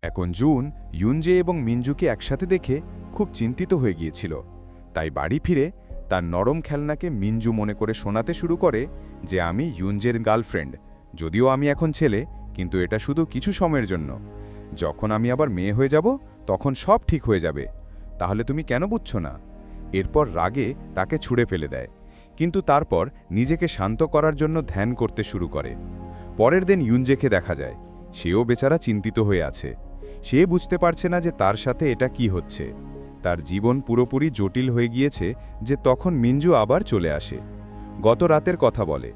এখন জুন ইউনজে এবং মিনজুকে একসাথে দেখে খুব চিন্তিত হয়ে গিয়েছিল। তাই বাড়ি ফিরে তার নরম খেলনাকে মিনজু মনে করে শোনাতে শুরু করে যে আমি ইউনজের গার্লফ্রেন্ড, যদিও আমি এখন ছেলে, কিন্তু এটা শুধু কিছু সময়ের জন্য। যখন আমি আবার মেয়ে হয়ে যাব তখন সব ঠিক হয়ে যাবে। তাহলে তুমি কেন বুঝছো না? এরপর রাগে তাকে ছুঁড়ে ফেলে দেয়, কিন্তু তারপর নিজেকে শান্ত করার জন্য ধ্যান করতে শুরু করে। পরের দিন ইউনজেকে দেখা যায়। সেও বেচারা চিন্তিত হয়ে আছে। সে বুঝতে পারছে না যে তার সাথে এটা কি হচ্ছে। তার জীবন পুরোপুরি জটিল হয়ে গিয়েছে যে তখন মিনজু আবার চলে আসে। গত রাতের কথা বলে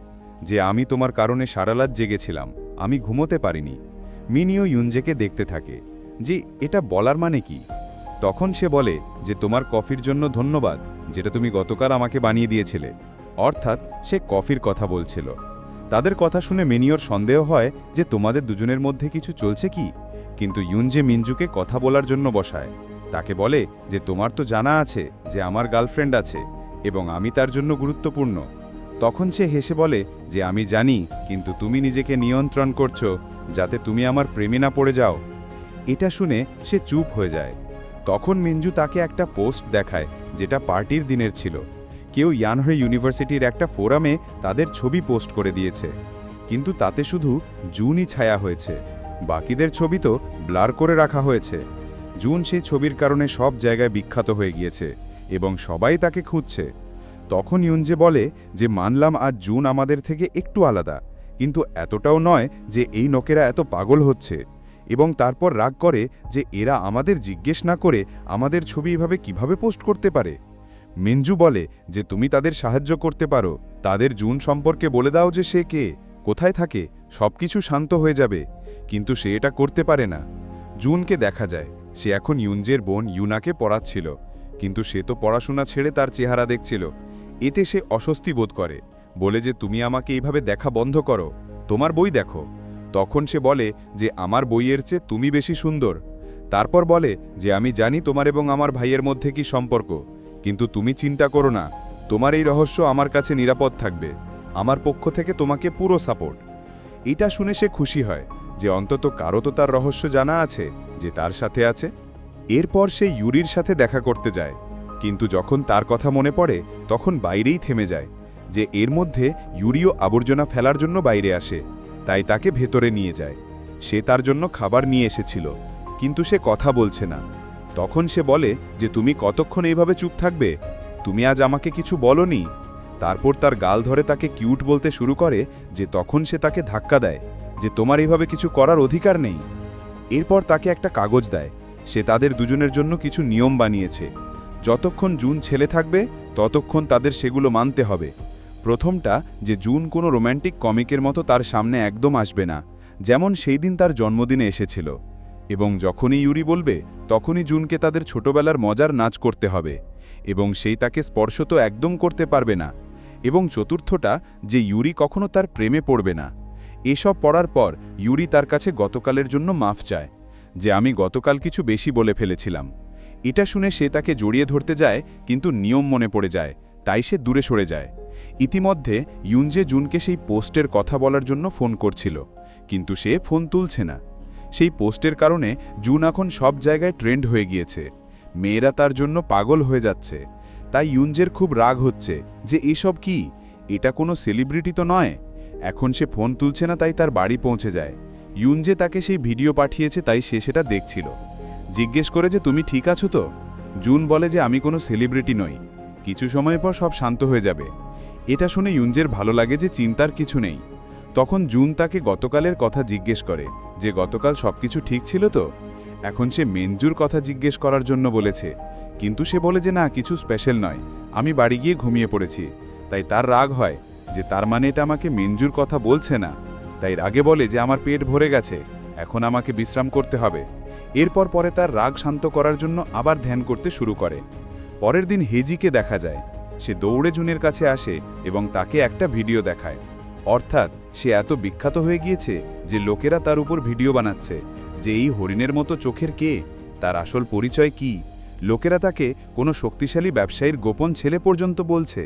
যে আমি তোমার কারণে সারা রাত জেগেছিলাম, আমি ঘুমোতে পারিনি। মিনিও ইউনজেকে দেখতে থাকে যে এটা বলার মানে কি। তখন সে বলে যে তোমার কফির জন্য ধন্যবাদ, যেটা তুমি গতকাল আমাকে বানিয়ে দিয়েছিলে। অর্থাৎ সে কফির কথা বলছিল। তাদের কথা শুনে মিনিওর সন্দেহ হয় যে তোমাদের দুজনের মধ্যে কিছু চলছে কি, কিন্তু ইউনজে মিনজুকে কথা বলার জন্য বসায়। তাকে বলে যে তোমার তো জানা আছে যে আমার গার্লফ্রেন্ড আছে এবং আমি তার জন্য গুরুত্বপূর্ণ। তখন সে হেসে বলে যে আমি জানি, কিন্তু তুমি নিজেকে নিয়ন্ত্রণ করছো যাতে তুমি আমার প্রেমে না পড়ে যাও। এটা শুনে সে চুপ হয়ে যায়। তখন মিনজু তাকে একটা পোস্ট দেখায় যেটা পার্টির দিনের ছিল। কেউ ইয়ানহে ইউনিভার্সিটির একটা ফোরামে তাদের ছবি পোস্ট করে দিয়েছে, কিন্তু তাতে শুধু জুনই ছায়া হয়েছে। বাকিদের ছবি তো ব্লার করে রাখা হয়েছে। জুন সেই ছবির কারণে সব জায়গায় বিখ্যাত হয়ে গিয়েছে এবং সবাই তাকে খুঁজছে। তখন ইউনজে বলে যে মানলাম আজ জুন আমাদের থেকে একটু আলাদা, কিন্তু এতটাও নয় যে এই লোকেরা এত পাগল হচ্ছে। এবং তারপর রাগ করে যে এরা আমাদের জিজ্ঞেস না করে আমাদের ছবি এভাবে কিভাবে পোস্ট করতে পারে। মিনজু বলে যে তুমি তাদের সাহায্য করতে পারো, তাদের জুন সম্পর্কে বলে দাও যে সে কে, কোথায় থাকে, সবকিছু শান্ত হয়ে যাবে। কিন্তু সে এটা করতে পারে না। জুনকে দেখা যায় সে এখন ইউনজের বোন ইউনাকে পড়াচ্ছিল, কিন্তু সে তো পড়াশোনা ছেড়ে তার চেহারা দেখছিল। এতে সে অস্বস্তি বোধ করে, বলে যে তুমি আমাকে এইভাবে দেখা বন্ধ করো, তোমার বই দেখো। তখন সে বলে যে আমার বইয়ের চেয়ে তুমি বেশি সুন্দর। তারপর বলে যে আমি জানি তোমার এবং আমার ভাইয়ের মধ্যে কি সম্পর্ক, কিন্তু তুমি চিন্তা করো না, তোমার এই রহস্য আমার কাছে নিরাপদ থাকবে। আমার পক্ষ থেকে তোমাকে পুরো সাপোর্ট। এটা শুনে সে খুশি হয় যে অন্তত কারো তো তার রহস্য জানা আছে যে তার সাথে আছে। এরপর সে ইউরির সাথে দেখা করতে যায়, কিন্তু যখন তার কথা মনে পড়ে তখন বাইরেই থেমে যায়। যে এর মধ্যে ইউরিও আবর্জনা ফেলার জন্য বাইরে আসে, তাই তাকে ভেতরে নিয়ে যায়। সে তার জন্য খাবার নিয়ে এসেছিল, কিন্তু সে কথা বলছে না। তখন সে বলে যে তুমি কতক্ষণ এইভাবে চুপ থাকবে, তুমি আজ আমাকে কিছু বলোনি। তারপর তার গাল ধরে তাকে কিউট বলতে শুরু করে, যে তখন সে তাকে ধাক্কা দেয় যে তোমার এইভাবে কিছু করার অধিকার নেই। এরপর তাকে একটা কাগজ দেয়। সে তাদের দুজনের জন্য কিছু নিয়ম বানিয়েছে। যতক্ষণ জুন ছেলে থাকবে ততক্ষণ তাদের সেগুলো মানতে হবে। প্রথমটা যে জুন কোনো রোম্যান্টিক কমিকের মতো তার সামনে একদম আসবে না, যেমন সেই দিন তার জন্মদিনে এসেছিল। এবং যখনই ইউরি বলবে তখনই জুনকে তাদের ছোটবেলার মজার নাচ করতে হবে, এবং সেই তাকে স্পর্শ তো একদম করতে পারবে না। এবং চতুর্থটা যে ইউরি কখনো তার প্রেমে পড়বে না। এসব পড়ার পর ইউরি তার কাছে গতকালের জন্য মাফ চায়, যে আমি গতকাল কিছু বেশি বলে ফেলেছিলাম। এটা শুনে সে তাকে জড়িয়ে ধরতে যায়, কিন্তু নিয়ম মনে পড়ে যায়, তাই সে দূরে সরে যায়। ইতিমধ্যে ইউনজে জুনকে সেই পোস্টের কথা বলার জন্য ফোন করছিল, কিন্তু সে ফোন তুলছে না। সেই পোস্টের কারণে জুন এখন সব জায়গায় ট্রেন্ড হয়ে গিয়েছে। মেয়েরা তার জন্য পাগল হয়ে যাচ্ছে। তাই ইউনজের খুব রাগ হচ্ছে যে এসব কি, এটা কোনো সেলিব্রিটি তো নয়। এখন সে ফোন তুলছে না, তাই তার বাড়ি পৌঁছে যায়। ইউনজে তাকে সেই ভিডিও পাঠিয়েছে, তাই সে সেটা দেখছিল। জিজ্ঞেস করে যে তুমি ঠিক আছো তো? জুন বলে যে আমি কোনো সেলিব্রিটি নই, কিছু সময় পর সব শান্ত হয়ে যাবে। এটা শুনে ইউনজের ভালো লাগে যে চিন্তার কিছু নেই। তখন জুন তাকে গতকালের কথা জিজ্ঞেস করে যে গতকাল সবকিছু ঠিক ছিল তো। এখন সে মেনজুর কথা জিজ্ঞেস করার জন্য বলেছে, কিন্তু সে বলে যে না, কিছু স্পেশাল নয়, আমি বাড়ি গিয়ে ঘুমিয়ে পড়েছি। তাই তার রাগ হয় যে তার মানে এটা আমাকে মেনজুর কথা বলছে না। তাই রাগে বলে যে আমার পেট ভরে গেছে, এখন আমাকে বিশ্রাম করতে হবে। এরপর পরে তার রাগ শান্ত করার জন্য আবার ধ্যান করতে শুরু করে। পরের দিন হেজিকে দেখা যায়। সে দৌড়ে জুনের কাছে আসে এবং তাকে একটা ভিডিও দেখায়। অর্থাৎ সে এত বিখ্যাত হয়ে গিয়েছে যে লোকেরা তার উপর ভিডিও বানাচ্ছে যে এই হরিণের মতো চোখের কে, তার আসল পরিচয় কি। লোকেরা তাকে কোনো শক্তিশালী ব্যবসায়ীর গোপন ছেলে পর্যন্ত বলছে,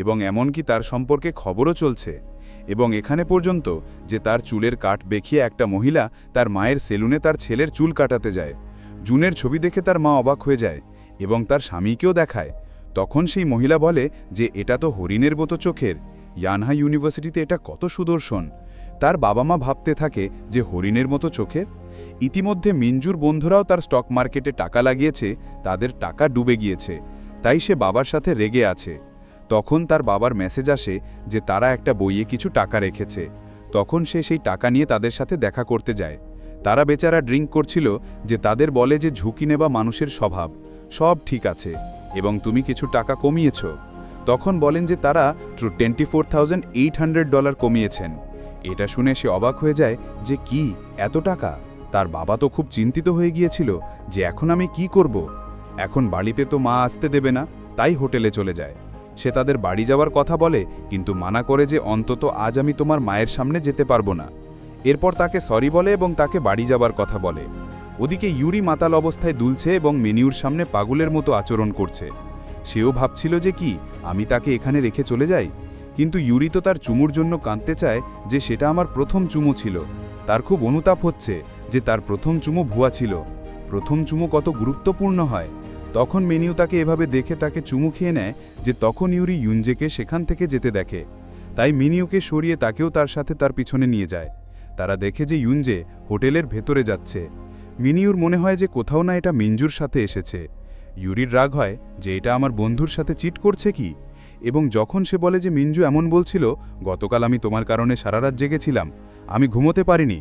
এবং এমনকি তার সম্পর্কে খবরও চলছে। এবং এখানে পর্যন্ত যে তার চুলের কাট বেঁকিয়ে একটা মহিলা তার মায়ের সেলুনে তার ছেলের চুল কাটাতে যায়। জুনের ছবি দেখে তার মা অবাক হয়ে যায় এবং তার স্বামীকেও দেখায়। তখন সেই মহিলা বলে যে এটা তো হরিণের মতো চোখের, ইয়ানহা ইউনিভার্সিটিতে এটা কত সুদর্শন। তার বাবা মা ভাবতে থাকে যে হরিণের মতো চোখের। ইতিমধ্যে মিঞ্জুর বন্ধুরাও তার স্টক মার্কেটে টাকা লাগিয়েছে, তাদের টাকা ডুবে গিয়েছে, তাই সে বাবার সাথে রেগে আছে। তখন তার বাবার মেসেজ আসে যে তারা একটা বইয়ে কিছু টাকা রেখেছে। তখন সে সেই টাকা নিয়ে তাদের সাথে দেখা করতে যায়। তারা বেচারা ড্রিঙ্ক করছিল যে তাদের বলে যে ঝুঁকি নেওয়া মানুষের স্বভাব, সব ঠিক আছে এবং তুমি কিছু টাকা কমিয়েছ। তখন বলেন যে তারা $24,800 কমিয়েছেন। এটা শুনে সে অবাক হয়ে যায় যে কি এত টাকা। তার বাবা তো খুব চিন্তিত হয়ে গিয়েছিল যে এখন আমি কি করব। এখন বাড়িতে তো মা আসতে দেবে না, তাই হোটেলে চলে যায়। সে তাদের বাড়ি যাওয়ার কথা বলে কিন্তু মানা করে যে অন্তত আজ আমি তোমার মায়ের সামনে যেতে পারবো না। এরপর তাকে সরি বলে এবং তাকে বাড়ি যাবার কথা বলে। ওদিকে ইউরি মাতাল অবস্থায় দুলছে এবং মেনিউর সামনে পাগলের মতো আচরণ করছে। সেও ভাবছিল যে কি আমি তাকে এখানে রেখে চলে যাই, কিন্তু ইউরি তো তার চুমুর জন্য কাঁদতে চায় যে সেটা আমার প্রথম চুমু ছিল। তার খুব অনুতাপ হচ্ছে যে তার প্রথম চুমু ভুয়া ছিল। প্রথম চুমু কত গুরুত্বপূর্ণ হয়। তখন মেনিউ তাকে এভাবে দেখে তাকে চুমু খেয়ে নেয় যে তখন ইউরি ইউনজেকে সেখান থেকে যেতে দেখে। তাই মিনিউকে সরিয়ে তাকেও তার সাথে তার পিছনে নিয়ে যায়। তারা দেখে যে ইউনজে হোটেলের ভেতরে যাচ্ছে। মিনিউর মনে হয় যে কোথাও না এটা মিঞ্জুর সাথে এসেছে। ইউরির রাগ হয় যে এটা আমার বন্ধুর সাথে চিট করছে কি। এবং যখন সে বলে যে মিঞ্জু এমন বলছিল গতকাল আমি তোমার কারণে সারা রাত জেগেছিলাম, আমি ঘুমোতে পারিনি,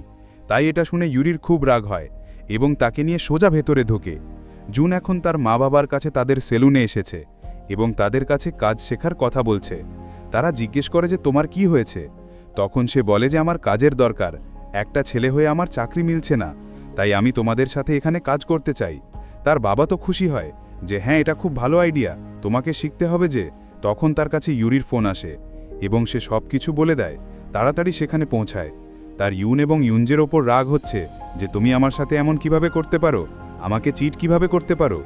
তাই এটা শুনে ইউরির খুব রাগ হয় এবং তাকে নিয়ে সোজা ভেতরে ঢোকে। জুন এখন তার মা বাবার কাছে তাদের সেলুনে এসেছে এবং তাদের কাছে কাজ শেখার কথা বলছে। তারা জিজ্ঞেস করে যে তোমার কি হয়েছে। তখন সে বলে যে আমার কাজের দরকার, একটা ছেলে হয়ে আমার চাকরি মিলছে না, তাই আমি তোমাদের সাথে এখানে কাজ করতে চাই। তার বাবা তো খুশি হয় যে হ্যাঁ এটা খুব ভালো আইডিয়া, তোমাকে শিখতে হবে যে। তখন তার কাছে ইউরির ফোন আসে এবং সে সব কিছু বলে দেয়। তাড়াতাড়ি সেখানে পৌঁছায়। তার ইউন এবং ইউনজের ওপর রাগ হচ্ছে যে তুমি আমার সাথে এমন কিভাবে করতে পারো, আমাকে চিট কিভাবে করতে পারো।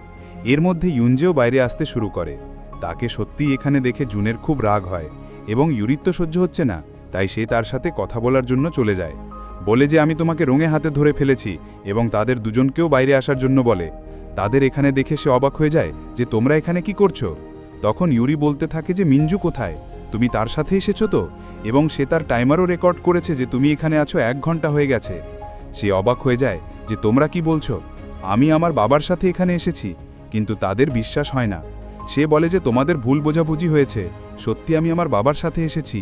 এর মধ্যে ইউনজেও বাইরে আসতে শুরু করে। তাকে সত্যিই এখানে দেখে জুনের খুব রাগ হয় এবং ইউরির তো সহ্য হচ্ছে না, তাই সে তার সাথে কথা বলার জন্য চলে যায়। বলে যে আমি তোমাকে রঙে হাতে ধরে ফেলেছি এবং তাদের দুজনকেও বাইরে আসার জন্য বলে। তাদের এখানে দেখে সে অবাক হয়ে যায় যে তোমরা এখানে কি করছো। তখন ইউরি বলতে থাকে যে মিঞ্জু কোথায়, তুমি তার সাথে এসেছো তো, এবং সে তার টাইমারও রেকর্ড করেছে যে তুমি এখানে আছো 1 ঘন্টা হয়ে গেছে। সে অবাক হয়ে যায় যে তোমরা কি বলছো, আমি আমার বাবার সাথে এখানে এসেছি, কিন্তু তাদের বিশ্বাস হয় না। সে বলে যে তোমাদের ভুল বোঝাবুঝি হয়েছে, সত্যি আমি আমার বাবার সাথে এসেছি।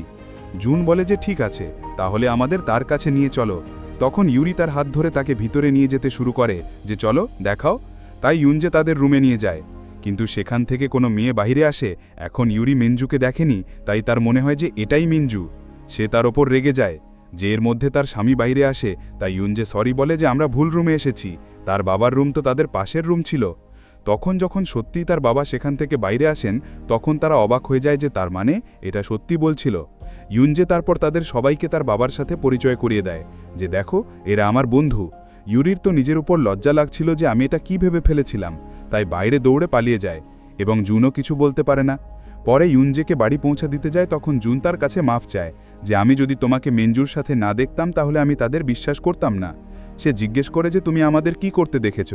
জুন বলে যে ঠিক আছে, তাহলে আমাদের তার কাছে নিয়ে চলো। তখন ইউরি তার হাত ধরে তাকে ভিতরে নিয়ে যেতে শুরু করে যে চলো দেখাও। তাই ইউনজে তাদের রুমে নিয়ে যায়, কিন্তু সেখান থেকে কোনো মেয়ে বাইরে আসে। এখন ইউরি মিঞ্জুকে দেখেনি, তাই তার মনে হয় যে এটাই মিঞ্জু। সে তার ওপর রেগে যায় যে এর মধ্যে তার স্বামী বাইরে আসে। তাই ইউনজে সরি বলে যে আমরা ভুল রুমে এসেছি, তার বাবার রুম তো তাদের পাশের রুম ছিল। তখন যখন সত্যিই তার বাবা সেখান থেকে বাইরে আসেন, তখন তারা অবাক হয়ে যায় যে তার মানে এটা সত্যি বলছিল। ইউনজে তারপর তাদের সবাইকে তার বাবার সাথে পরিচয় করিয়ে দেয় যে দেখো এরা আমার বন্ধু। ইউরির তো নিজের উপর লজ্জা লাগছিল যে আমি এটা কী ভেবে ফেলেছিলাম, তাই বাইরে দৌড়ে পালিয়ে যায় এবং জুনও কিছু বলতে পারে না। পরে ইউনজেকে বাড়ি পৌঁছা দিতে যায়, তখন জুন তার কাছে মাফ চায় যে আমি যদি তোমাকে মেঞ্জুর সাথে না দেখতাম তাহলে আমি তাদের বিশ্বাস করতাম না। সে জিজ্ঞেস করে যে তুমি আমাদের কি করতে দেখেছ।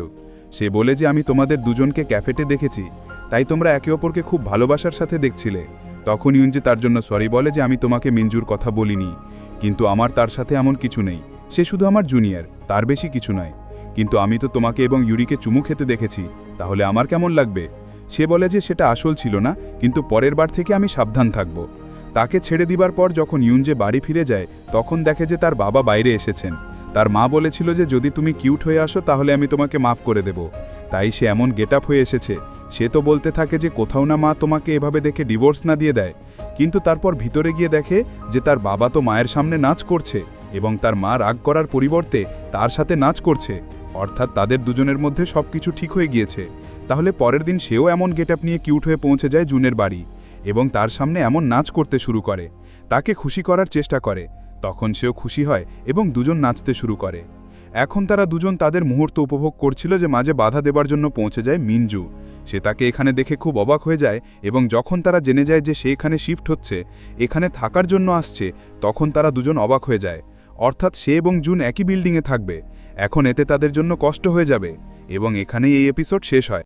সে বলে যে আমি তোমাদের দুজনকে ক্যাফেটে দেখেছি, তাই তোমরা একে অপরকে খুব ভালোবাসার সাথে দেখছিলে। তখন ইউনজে তার জন্য সরি বলে যে আমি তোমাকে মেঞ্জুর কথা বলিনি, কিন্তু আমার তার সাথে এমন কিছু নেই, সে শুধু আমার জুনিয়র, তার বেশি কিছু নয়। কিন্তু আমি তো তোমাকে এবং ইউরিকে চুমু খেতে দেখেছি, তাহলে আমার কেমন লাগবে। সে বলে যে সেটা আসল ছিল না, কিন্তু পরের বার থেকে আমি সাবধান থাকব। তাকে ছেড়ে দিবার পর যখন ইউনজে বাড়ি ফিরে যায়, তখন দেখে যে তার বাবা বাইরে এসেছেন। তার মা বলেছিল যে যদি তুমি কিউট হয়ে আসো তাহলে আমি তোমাকে মাফ করে দেব, তাই সে এমন গেট আপ হয়ে এসেছে। সে তো বলতে থাকে যে কোথাও না মা তোমাকে এভাবে দেখে ডিভোর্স না দিয়ে দেয়, কিন্তু তারপর ভিতরে গিয়ে দেখে যে তার বাবা তো মায়ের সামনে নাচ করছে এবং তার মা রাগ করার পরিবর্তে তার সাথে নাচ করছে, অর্থাৎ তাদের দুজনের মধ্যে সব কিছু ঠিক হয়ে গিয়েছে। তাহলে পরের দিন সেও এমন গেট আপ নিয়ে কিউট হয়ে পৌঁছে যায় জুনের বাড়ি এবং তার সামনে এমন নাচ করতে শুরু করে, তাকে খুশি করার চেষ্টা করে। তখন সেও খুশি হয় এবং দুজন নাচতে শুরু করে। এখন তারা দুজন তাদের মুহূর্ত উপভোগ করছিল যে মাঝে বাধা দেবার জন্য পৌঁছে যায় মিঞ্জু। সে তাকে এখানে দেখে খুব অবাক হয়ে যায় এবং যখন তারা জেনে যায় যে সে এখানে শিফট হচ্ছে, এখানে থাকার জন্য আসছে, তখন তারা দুজন অবাক হয়ে যায়। অর্থাৎ সে এবং জুন একই বিল্ডিংয়ে থাকবে। এখন এতে তাদের জন্য কষ্ট হয়ে যাবে এবং এখানেই এই এপিসোড শেষ হয়।